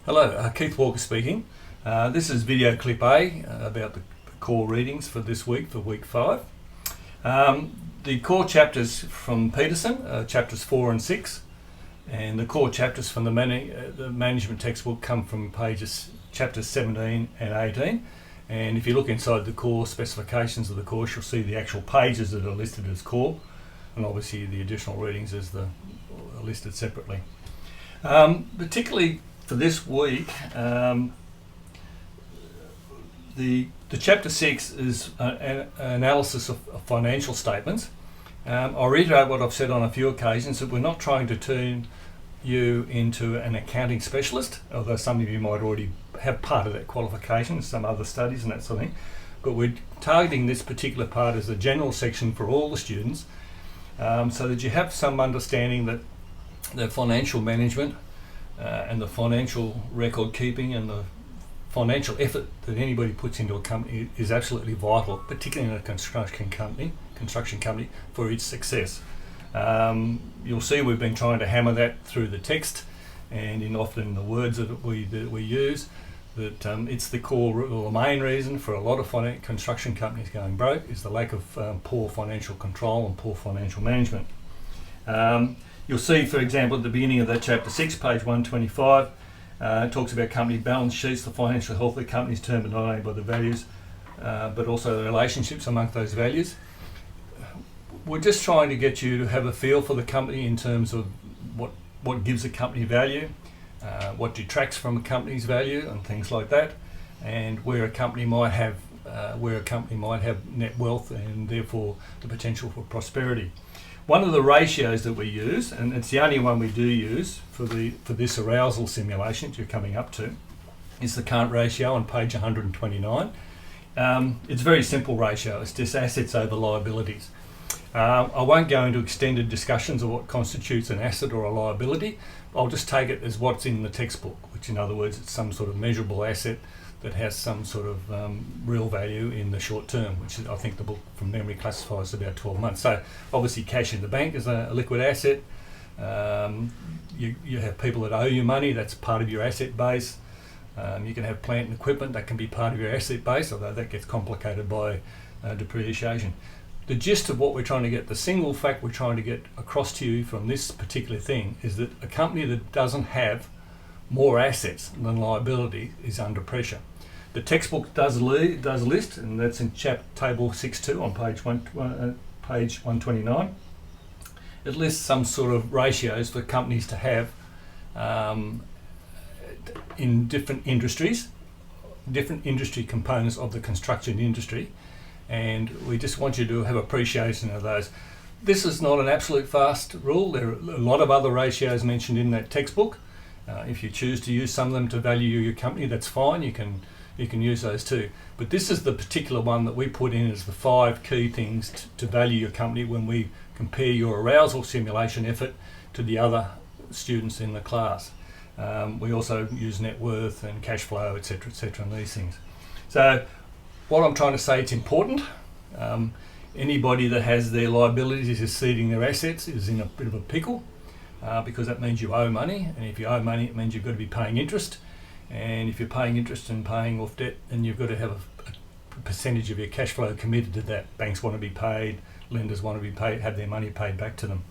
Hello, Keith Walker speaking. This is video clip A about the core readings for this week, for week 5. The core chapters from Peterson, chapters 4 and 6, and the core chapters from the management textbook come from chapters 17 and 18. And if you look inside the core specifications of the course, you'll see the actual pages that are listed as core, and obviously the additional readings are listed separately. Particularly for this week, the chapter 6 is an analysis of financial statements. I'll reiterate what I've said on a few occasions, that we're not trying to turn you into an accounting specialist, although some of you might already have part of that qualification, some other studies and that sort of thing. But we're targeting this particular part as a general section for all the students, so that you have some understanding that the financial management and the financial record keeping and the financial effort that anybody puts into a company is absolutely vital, particularly in a construction company for its success. You'll see we've been trying to hammer that through the text and often in the words that we use, that it's the core or the main reason for a lot of construction companies going broke is the lack of poor financial control and poor financial management. You'll see, for example, at the beginning of that chapter 6, page 125, it talks about company balance sheets. The financial health of the company is determined not only by the values, but also the relationships among those values. We're just trying to get you to have a feel for the company in terms of what gives a company value, what detracts from a company's value, and things like that, and where a company might have net wealth and therefore the potential for prosperity. One of the ratios that we use, and it's the only one we do use for this arousal simulation that you're coming up to, is the current ratio on page 129. It's a very simple ratio. It's just assets over liabilities. I won't go into extended discussions of what constitutes an asset or a liability. I'll just take it as what's in the textbook, which in other words, it's some sort of measurable asset that has some sort of real value in the short term, which I think the book from memory classifies about 12 months. So obviously cash in the bank is a liquid asset. You have people that owe you money, that's part of your asset base. You can have plant and equipment, that can be part of your asset base, although that gets complicated by depreciation. The gist of what we're trying to get, the single fact we're trying to get across to you from this particular thing, is that a company that doesn't have more assets than liability is under pressure. The textbook does list, and that's in table 6.2 on page 129. It lists some sort of ratios for companies to have in different industry components of the construction industry, and we just want you to have appreciation of those. This is not an absolute fast rule. There are a lot of other ratios mentioned in that textbook. If you choose to use some of them to value your company, that's fine. You can use those too. But this is the particular one that we put in as the 5 key things to value your company when we compare your arousal simulation effort to the other students in the class. We also use net worth and cash flow, etc., and these things. So what I'm trying to say, it's important. Anybody that has their liabilities exceeding their assets is in a bit of a pickle. Because that means you owe money, and if you owe money, it means you've got to be paying interest, and if you're paying interest and paying off debt, then you've got to have a percentage of your cash flow committed to that. Banks want to be paid, lenders want to be paid, have their money paid back to them.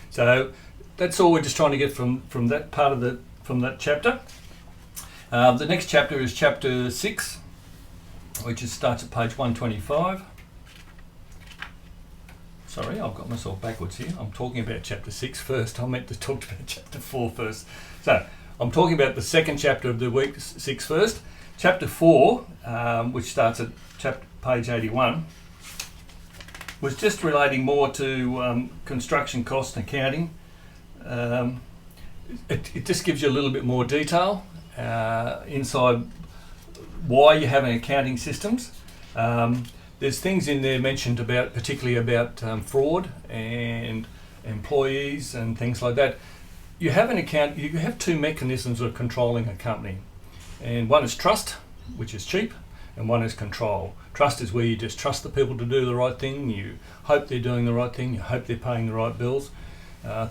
So that's all we're just trying to get from that part of from that chapter. The next chapter is chapter 6, which starts at page 125. Sorry, I've got myself backwards here. I'm talking about chapter 6 first. I meant to talk about chapter 4 first. So I'm talking about the second chapter of the week 6 first. Chapter 4, which starts at page 81, was just relating more to construction cost accounting. It just gives you a little bit more detail inside why you're having accounting systems. There's things in there mentioned particularly about fraud and employees and things like that. You have 2 mechanisms of controlling a company, and one is trust, which is cheap, and one is control. Trust is where you just trust the people to do the right thing. You hope they're doing the right thing. You hope they're paying the right bills.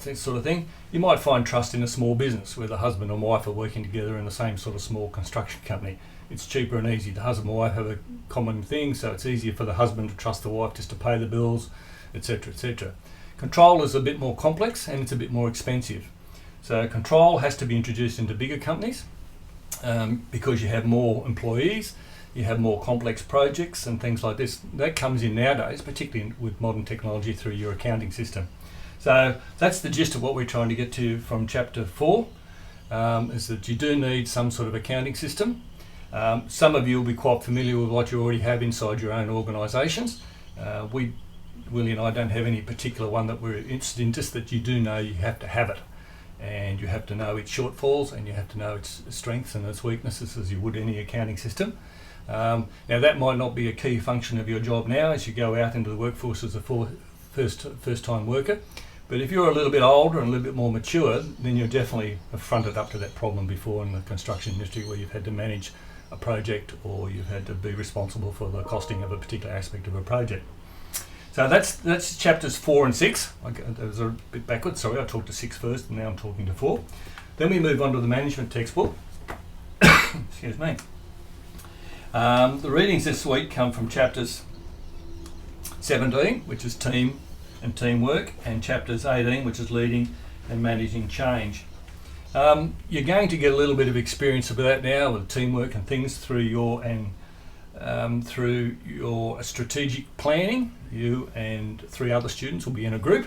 this sort of thing. You might find trust in a small business where the husband and wife are working together in the same sort of small construction company. It's cheaper and easy. The husband and wife have a common thing, so it's easier for the husband to trust the wife just to pay the bills, etc., etc. Control is a bit more complex and it's a bit more expensive. So control has to be introduced into bigger companies because you have more employees, you have more complex projects and things like this. That comes in nowadays, particularly with modern technology, through your accounting system. So that's the gist of what we're trying to get to from chapter 4, is that you do need some sort of accounting system. Some of you will be quite familiar with what you already have inside your own organisations. Willie and I don't have any particular one that we're interested in, just that you do know you have to have it. And you have to know its shortfalls and you have to know its strengths and its weaknesses as you would any accounting system. Now that might not be a key function of your job now as you go out into the workforce as a first-time worker. But if you're a little bit older and a little bit more mature, then you're definitely fronted up to that problem before in the construction industry where you've had to manage a project or you've had to be responsible for the costing of a particular aspect of a project. So that's chapters 4 and 6. That was a bit backwards, sorry, I talked to 6 first and now I'm talking to 4. Then we move on to the management textbook. Excuse me. The readings this week come from chapters 17, which is team and teamwork, and chapters 18, which is leading and managing change. You're going to get a little bit of experience of that now with teamwork and things through your strategic planning. You and 3 other students will be in a group,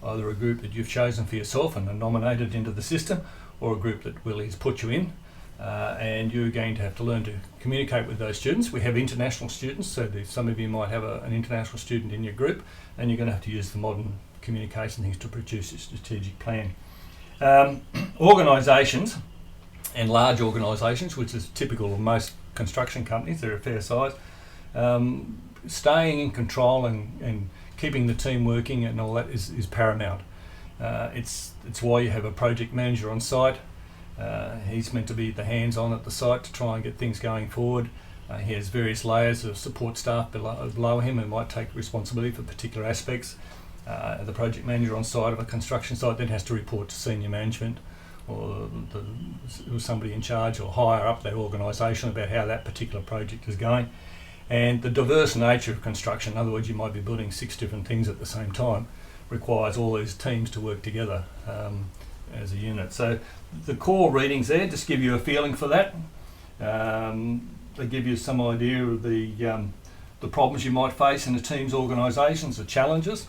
either a group that you've chosen for yourself and are nominated into the system, or a group that Willie's put you in. And you're going to have to learn to communicate with those students. We have international students, so some of you might have an international student in your group, and you're going to have to use the modern communication things to produce a strategic plan. Organisations, and large organisations, which is typical of most construction companies, they're a fair size, staying in control and keeping the team working and all that is paramount. It's why you have a project manager on site. He's meant to be the hands-on at the site to try and get things going forward. He has various layers of support staff below him and might take responsibility for particular aspects. The project manager on site of a construction site then has to report to senior management or somebody in charge or higher up that organisation about how that particular project is going. And the diverse nature of construction, in other words, you might be building 6 different things at the same time, requires all these teams to work together as a unit. So the core readings there just give you a feeling for that. They give you some idea of the problems you might face in a team's organisations, the challenges.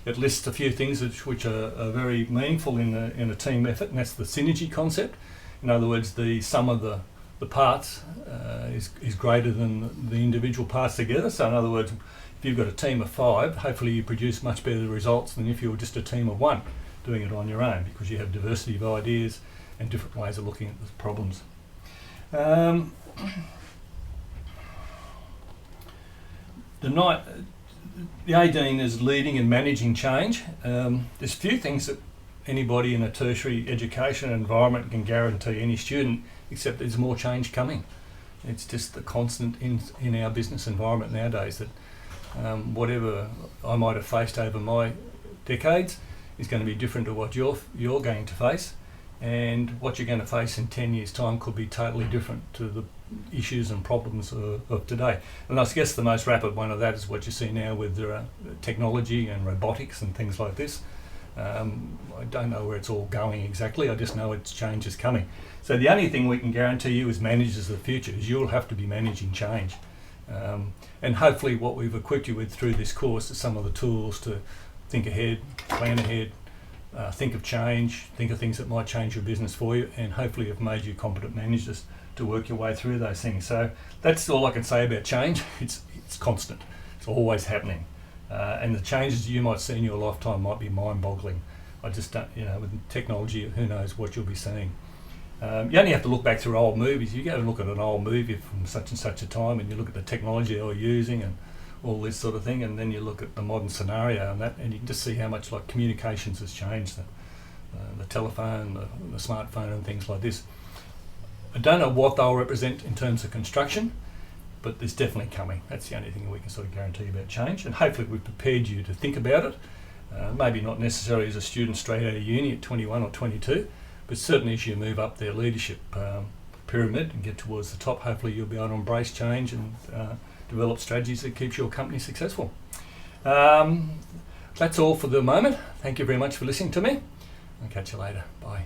It lists a few things which are very meaningful in a team effort, and that's the synergy concept. In other words, the sum of the parts is greater than the individual parts together. So in other words, if you've got a team of 5, hopefully you produce much better results than if you were just a team of 1 doing it on your own, because you have diversity of ideas and different ways of looking at the problems. The 18 is leading and managing change. There's few things that anybody in a tertiary education environment can guarantee any student, except there's more change coming. It's just the constant in our business environment nowadays that whatever I might have faced over my decades is going to be different to what you're going to face, and what you're going to face in 10 years' time could be totally different to the issues and problems of today. And I guess the most rapid one of that is what you see now with technology and robotics and things like this. I don't know where it's all going exactly, I just know its change is coming. So the only thing we can guarantee you as managers of the future is you'll have to be managing change. And hopefully what we've equipped you with through this course is some of the tools to think ahead, plan ahead, think of change, think of things that might change your business for you, and hopefully have made you competent managers to work your way through those things. So that's all I can say about change. It's constant. It's always happening. And the changes you might see in your lifetime might be mind-boggling. I just don't, with technology, who knows what you'll be seeing. You only have to look back through old movies. You go and look at an old movie from such and such a time and you look at the technology they were using and all this sort of thing, and then you look at the modern scenario and you can just see how much like communications has changed, the telephone, the smartphone and things like this. I don't know what they'll represent in terms of construction, but there's definitely coming. That's the only thing we can sort of guarantee about change, and hopefully we've prepared you to think about it Maybe not necessarily as a student straight out of uni at 21 or 22, but certainly as you move up their leadership pyramid and get towards the top, hopefully you'll be able to embrace change and develop strategies that keeps your company successful. That's all for the moment. Thank you very much for listening to me. I'll catch you later. Bye.